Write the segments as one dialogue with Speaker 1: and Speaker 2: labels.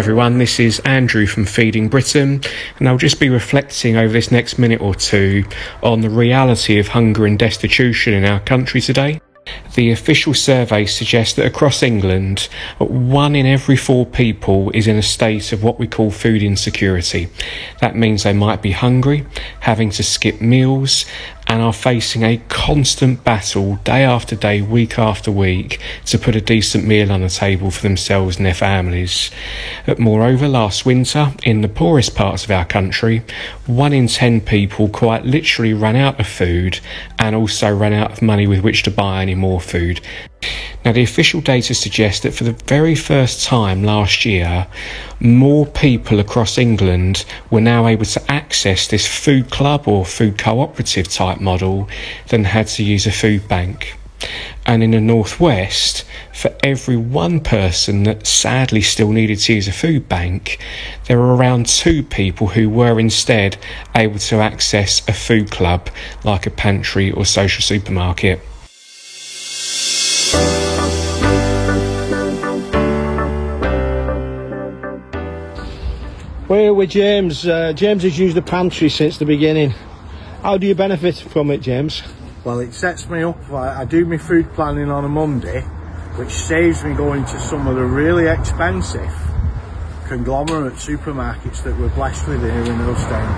Speaker 1: everyone, this is Andrew from Feeding Britain, and I'll just be reflecting over this next minute or two on the reality of hunger and destitution in our country today. The official survey suggests that across England, 1 in every 4 people is in a state of what we call food insecurity. That means they might be hungry, having to skip meals, and are facing a constant battle day after day, week after week, to put a decent meal on the table for themselves and their families. Moreover, last winter, in the poorest parts of our country, 1 in 10 people quite literally ran out of food and also ran out of money with which to buy any more food. Now, the official data suggests that for the very first time last year, more people across England were now able to access this food club or food cooperative type model than had to use a food bank. And in the northwest, for every 1 person that sadly still needed to use a food bank, there were around 2 people who were instead able to access a food club like a pantry or social supermarket.
Speaker 2: We're here with James. James has used the pantry since the beginning. How do you benefit from it, James?
Speaker 3: Well, it sets me up. I do my food planning on a Monday, which saves me going to some of the really expensive conglomerate supermarkets that we're blessed with here in Hillstone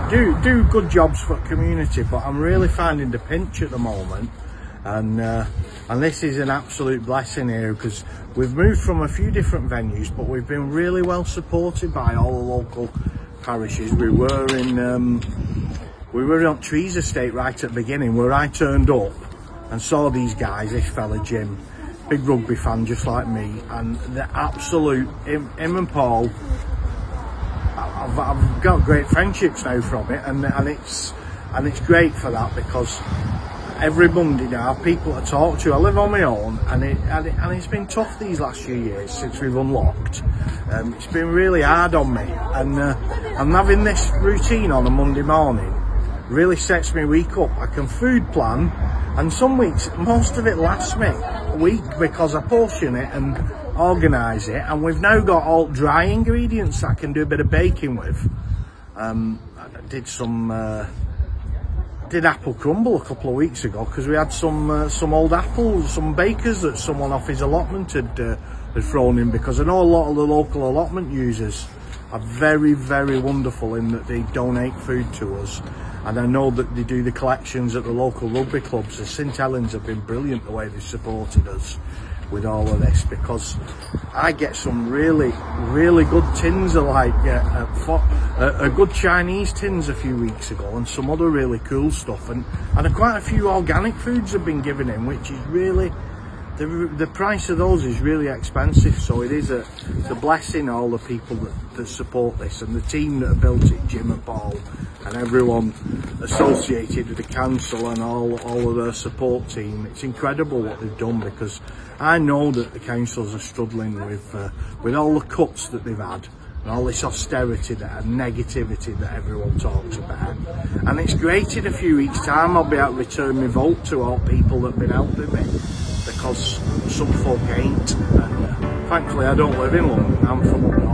Speaker 3: that do good jobs for the community, but I'm really finding the pinch at the moment, and this is an absolute blessing here because we've moved from a few different venues, but we've been really well supported by all the local parishes. We were on Trees Estate right at the beginning, where I turned up and saw these guys, this fella Jim, big rugby fan just like me, and the absolute, him and Paul, I've got great friendships now from it, and it's great for that because every Monday now I have people to talk to. I live on my own, and it's been tough these last few years since we've unlocked. It's been really hard on me, and I'm having this routine on a Monday morning really sets me week up. I can food plan, and some weeks most of it lasts me a week because I portion it and organise it, and we've now got all dry ingredients that I can do a bit of baking with. I did apple crumble a couple of weeks ago because we had some old apples, some bakers that someone off his allotment had thrown in, because I know a lot of the local allotment users are very, very wonderful in that they donate food to us, and I know that they do the collections at the local rugby clubs. The St Helens have been brilliant the way they've supported us with all of this, because I get some really, really good tins of like a good Chinese tins a few weeks ago, and some other really cool stuff, and quite a few organic foods have been given in, which is really, the price of those is really expensive. So it's a blessing, all the people that support this, and the team that have built it, Jim and Paul and everyone associated with the council and all of their support team. It's incredible what they've done, because I know that the councils are struggling with all the cuts that they've had and all this austerity and negativity that everyone talks about. And it's great, in a few weeks' time I'll be able to return my vote to all people that have been helping me, because some folk ain't. And thankfully I don't live in London, I'm from up north.